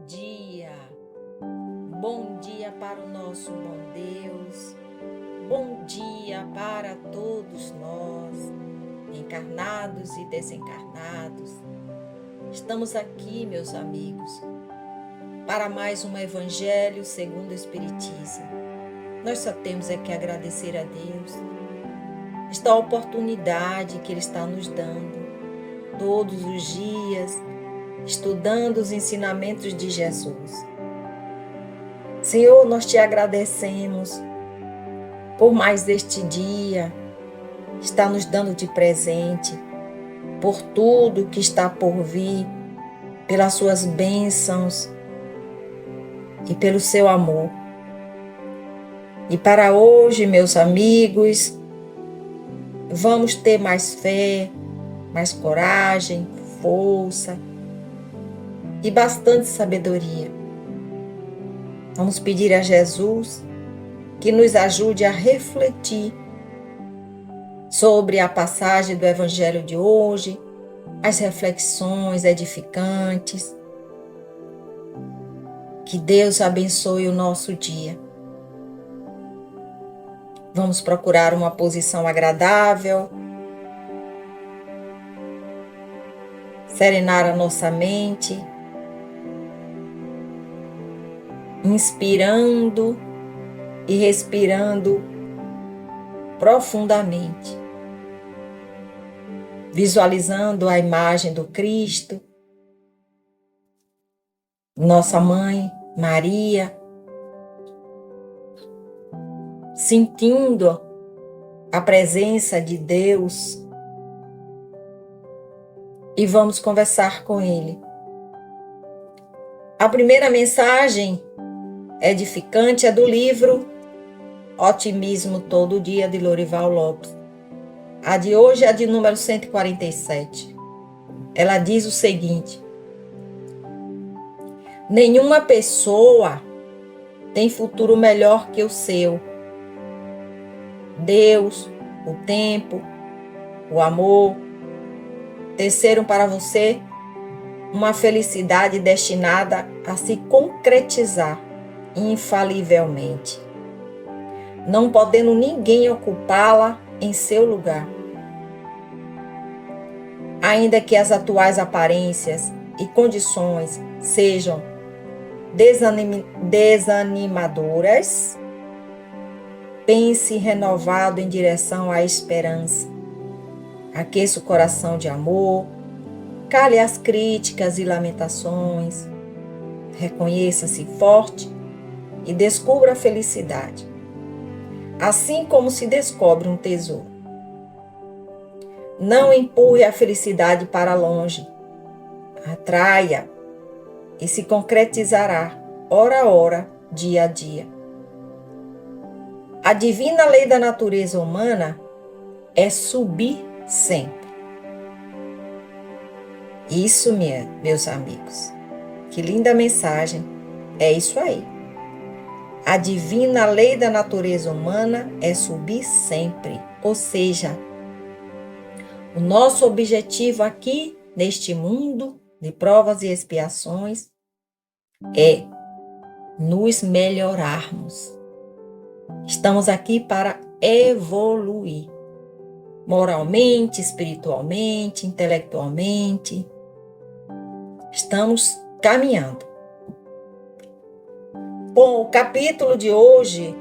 dia, bom dia para o nosso bom Deus, bom dia para todos nós, encarnados e desencarnados. Estamos aqui, meus amigos, para mais um Evangelho segundo o Espiritismo. Nós só temos que agradecer a Deus esta oportunidade que Ele está nos dando todos os dias, estudando os ensinamentos de Jesus. Senhor, nós te agradecemos por mais este dia, está nos dando de presente, por tudo que está por vir, pelas suas bênçãos e pelo seu amor. E para hoje, meus amigos, vamos ter mais fé, mais coragem, força e bastante sabedoria. Vamos pedir a Jesus que nos ajude a refletir sobre a passagem do Evangelho de hoje, as reflexões edificantes. Que Deus abençoe o nosso dia. Vamos procurar uma posição agradável, serenar a nossa mente, inspirando e respirando profundamente, visualizando a imagem do Cristo, nossa mãe Maria, sentindo a presença de Deus, e vamos conversar com Ele. A primeira mensagem edificante é do livro Otimismo Todo Dia, de Lorival Lopes. A de hoje é a de número 147. Ela diz o seguinte: nenhuma pessoa tem futuro melhor que o seu. Deus, o tempo, o amor teceram para você uma felicidade destinada a se concretizar infalivelmente, não podendo ninguém ocupá-la em seu lugar. Ainda que as atuais aparências e condições sejam desanimadoras, pense renovado em direção à esperança. Aqueça o coração de amor, cale as críticas e lamentações, reconheça-se forte e descubra a felicidade, assim como se descobre um tesouro. Não empurre a felicidade para longe, atraia e se concretizará, hora a hora, dia a dia. A divina lei da natureza humana é subir sempre. Isso, meus amigos. Que linda mensagem. É isso aí. A divina lei da natureza humana é subir sempre. Ou seja, o nosso objetivo aqui, neste mundo de provas e expiações, é nos melhorarmos. Estamos aqui para evoluir. Moralmente, espiritualmente, intelectualmente. Estamos caminhando. Bom, o capítulo de hoje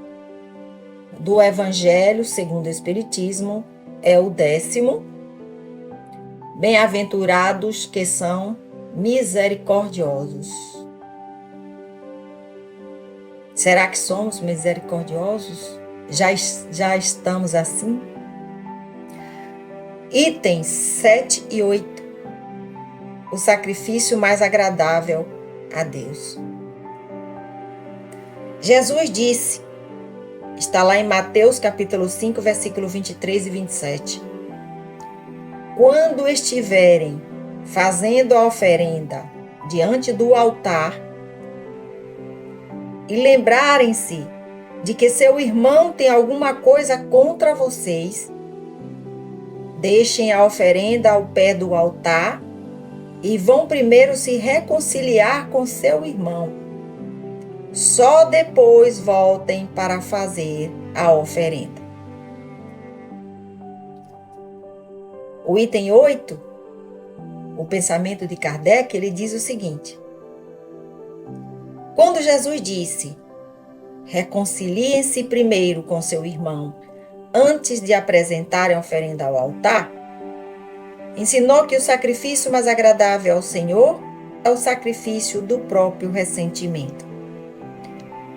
do Evangelho segundo o Espiritismo é o 10º. Bem-aventurados que são misericordiosos. Será que somos misericordiosos? Já estamos assim? Itens 7 e 8. O sacrifício mais agradável a Deus. Jesus disse, está lá em Mateus capítulo 5, versículo 23 e 27. Quando estiverem fazendo a oferenda diante do altar e lembrarem-se de que seu irmão tem alguma coisa contra vocês, deixem a oferenda ao pé do altar e vão primeiro se reconciliar com seu irmão. Só depois voltem para fazer a oferenda. O item 8, o pensamento de Kardec, ele diz o seguinte: quando Jesus disse: reconciliem-se primeiro com seu irmão antes de apresentarem a oferenda ao altar, ensinou que o sacrifício mais agradável ao Senhor é o sacrifício do próprio ressentimento.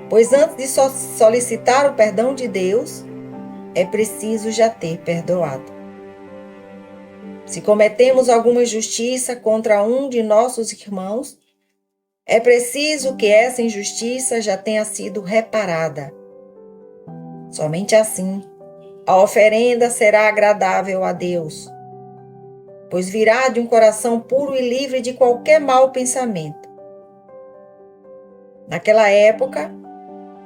Pois antes de solicitar o perdão de Deus, é preciso já ter perdoado. Se cometemos alguma injustiça contra um de nossos irmãos, é preciso que essa injustiça já tenha sido reparada. Somente assim, a oferenda será agradável a Deus, pois virá de um coração puro e livre de qualquer mau pensamento. Naquela época,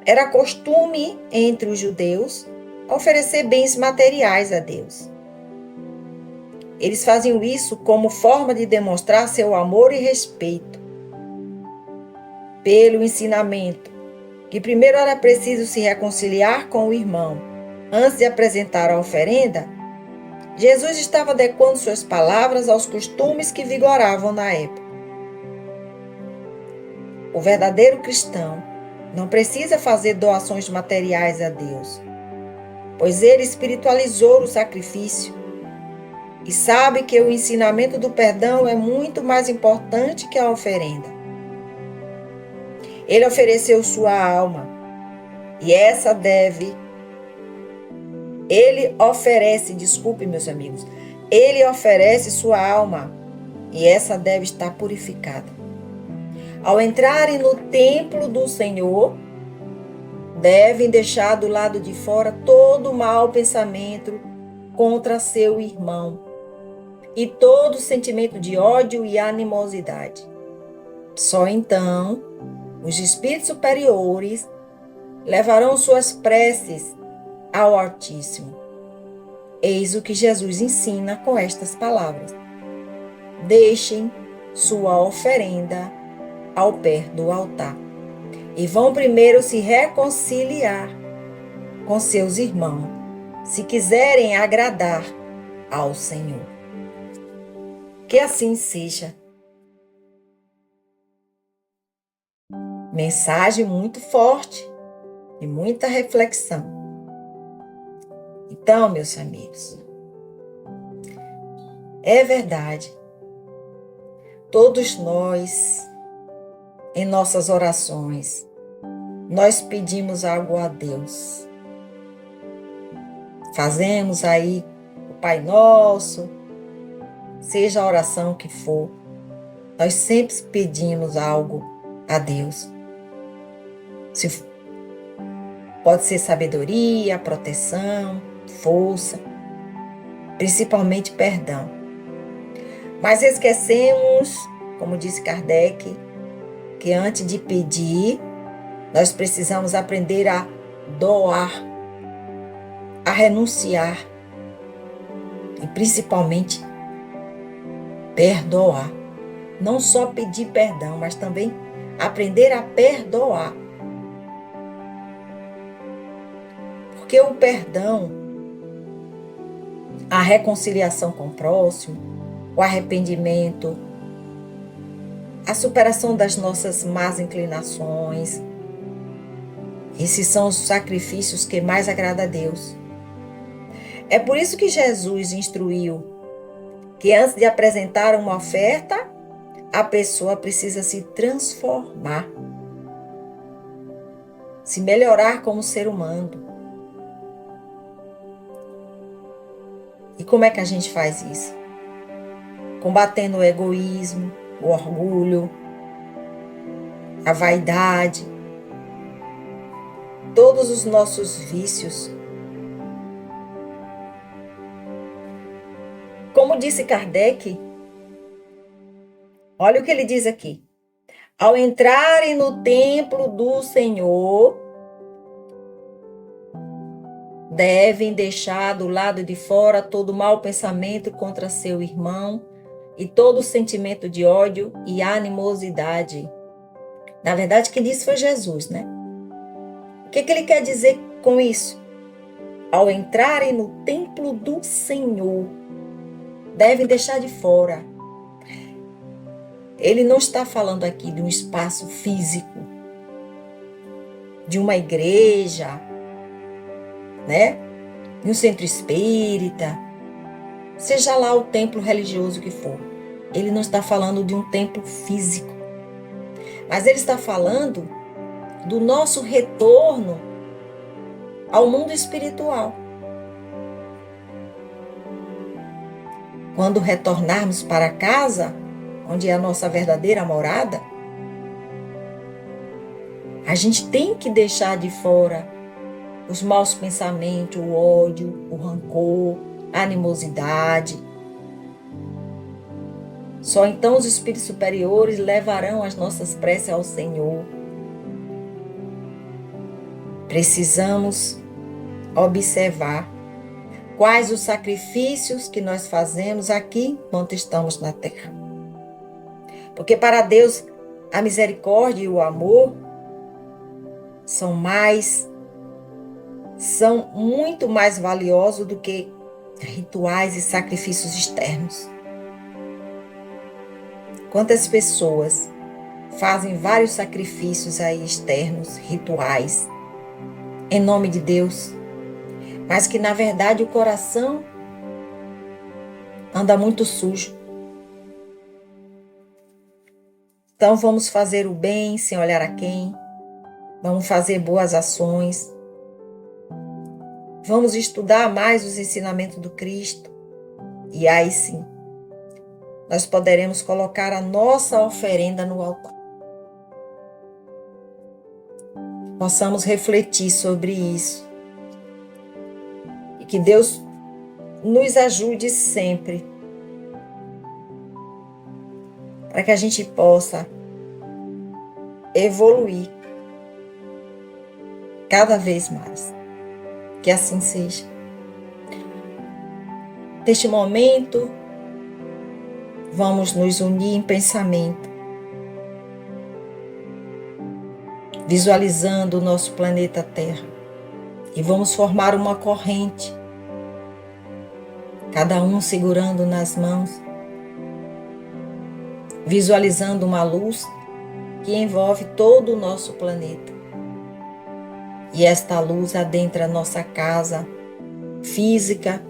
era costume entre os judeus oferecer bens materiais a Deus. Eles faziam isso como forma de demonstrar seu amor e respeito. Pelo ensinamento que primeiro era preciso se reconciliar com o irmão antes de apresentar a oferenda, Jesus estava adequando suas palavras aos costumes que vigoravam na época. O verdadeiro cristão não precisa fazer doações materiais a Deus, pois ele espiritualizou o sacrifício e sabe que o ensinamento do perdão é muito mais importante que a oferenda. Ele ofereceu sua alma e essa deve... Ele oferece sua alma e essa deve estar purificada. Ao entrarem no templo do Senhor, devem deixar do lado de fora todo mau pensamento contra seu irmão e todo sentimento de ódio e animosidade. Só então, os espíritos superiores levarão suas preces ao Altíssimo. Eis o que Jesus ensina com estas palavras: deixem sua oferenda ao pé do altar e vão primeiro se reconciliar com seus irmãos, se quiserem agradar ao Senhor. Que assim seja. Mensagem muito forte e muita reflexão. Então, meus amigos, é verdade. Todos nós, em nossas orações, nós pedimos algo a Deus. Fazemos aí o Pai Nosso, seja a oração que for, nós sempre pedimos algo a Deus. Pode ser sabedoria, proteção, força, principalmente perdão. Mas esquecemos, como disse Kardec, que antes de pedir, nós precisamos aprender a doar, a renunciar e principalmente perdoar. Não só pedir perdão, mas também aprender a perdoar. Porque o perdão, a reconciliação com o próximo, o arrependimento, a superação das nossas más inclinações, esses são os sacrifícios que mais agradam a Deus. É por isso que Jesus instruiu que antes de apresentar uma oferta, a pessoa precisa se transformar, se melhorar como ser humano. E como é que a gente faz isso? Combatendo o egoísmo, o orgulho, a vaidade, todos os nossos vícios. Como disse Kardec, olha o que ele diz aqui: ao entrarem no templo do Senhor, devem deixar do lado de fora todo mau pensamento contra seu irmão e todo sentimento de ódio e animosidade. Na verdade, quem disse foi Jesus, né? O que ele quer dizer com isso? Ao entrarem no templo do Senhor, devem deixar de fora. Ele não está falando aqui de um espaço físico, de uma igreja, né? De um centro espírita, seja lá o templo religioso que for. Ele não está falando de um templo físico, mas ele está falando do nosso retorno ao mundo espiritual. Quando retornarmos para casa, onde é a nossa verdadeira morada, a gente tem que deixar de fora os maus pensamentos, o ódio, o rancor, a animosidade. Só então os espíritos superiores levarão as nossas preces ao Senhor. Precisamos observar quais os sacrifícios que nós fazemos aqui enquanto estamos na terra. Porque para Deus a misericórdia e o amor são muito mais valiosos do que rituais e sacrifícios externos. Quantas pessoas fazem vários sacrifícios aí externos, rituais, em nome de Deus, mas que na verdade o coração anda muito sujo. Então vamos fazer o bem sem olhar a quem, vamos fazer boas ações, vamos estudar mais os ensinamentos do Cristo e aí sim, nós poderemos colocar a nossa oferenda no altar. Possamos refletir sobre isso. E que Deus nos ajude sempre. Para que a gente possa evoluir cada vez mais. Que assim seja. Neste momento, vamos nos unir em pensamento, visualizando o nosso planeta Terra, e vamos formar uma corrente, cada um segurando nas mãos, visualizando uma luz que envolve todo o nosso planeta. E esta luz adentra a nossa casa física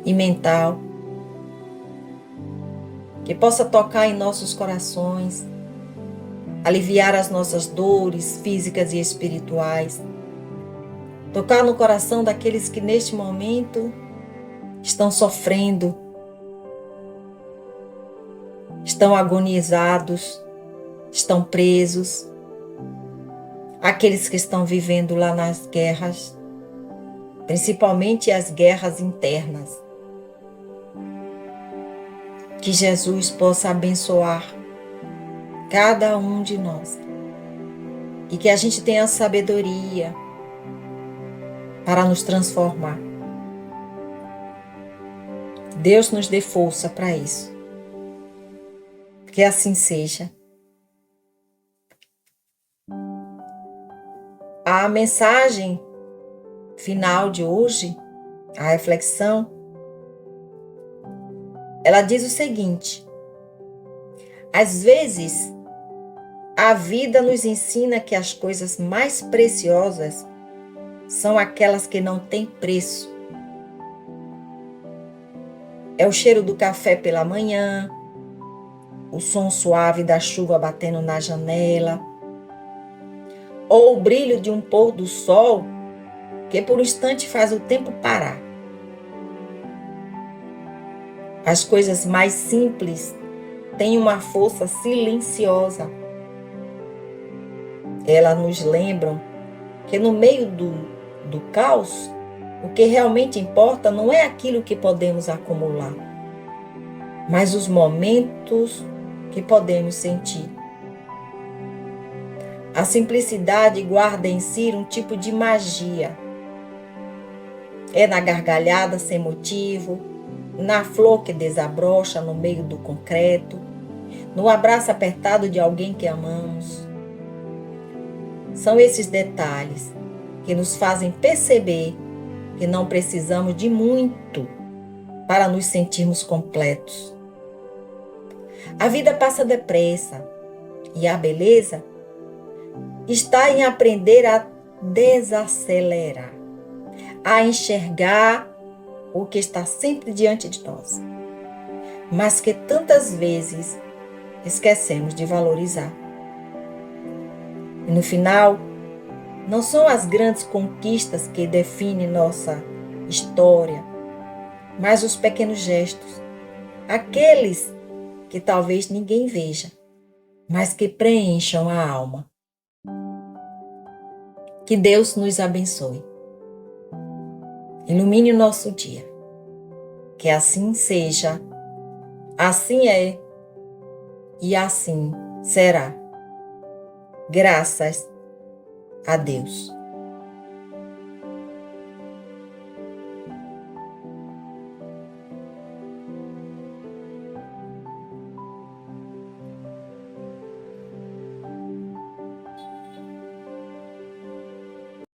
e mental, que possa tocar em nossos corações, aliviar as nossas dores físicas e espirituais, tocar no coração daqueles que neste momento estão sofrendo, estão agonizados, estão presos, aqueles que estão vivendo lá nas guerras, principalmente as guerras internas. Que Jesus possa abençoar cada um de nós e que a gente tenha sabedoria para nos transformar. Deus nos dê força para isso. Que assim seja. A mensagem final de hoje, a reflexão, ela diz o seguinte: às vezes, a vida nos ensina que as coisas mais preciosas são aquelas que não têm preço. É o cheiro do café pela manhã, o som suave da chuva batendo na janela, ou o brilho de um pôr do sol que por um instante faz o tempo parar. As coisas mais simples têm uma força silenciosa. Elas nos lembram que no meio do caos, o que realmente importa não é aquilo que podemos acumular, mas os momentos que podemos sentir. A simplicidade guarda em si um tipo de magia. É na gargalhada sem motivo, na flor que desabrocha no meio do concreto, no abraço apertado de alguém que amamos. São esses detalhes que nos fazem perceber que não precisamos de muito para nos sentirmos completos. A vida passa depressa e a beleza está em aprender a desacelerar, a enxergar o que está sempre diante de nós, mas que tantas vezes esquecemos de valorizar. E no final, não são as grandes conquistas que definem nossa história, mas os pequenos gestos, aqueles que talvez ninguém veja, mas que preencham a alma. Que Deus nos abençoe. Ilumine o nosso dia. Que assim seja, assim é e assim será. Graças a Deus.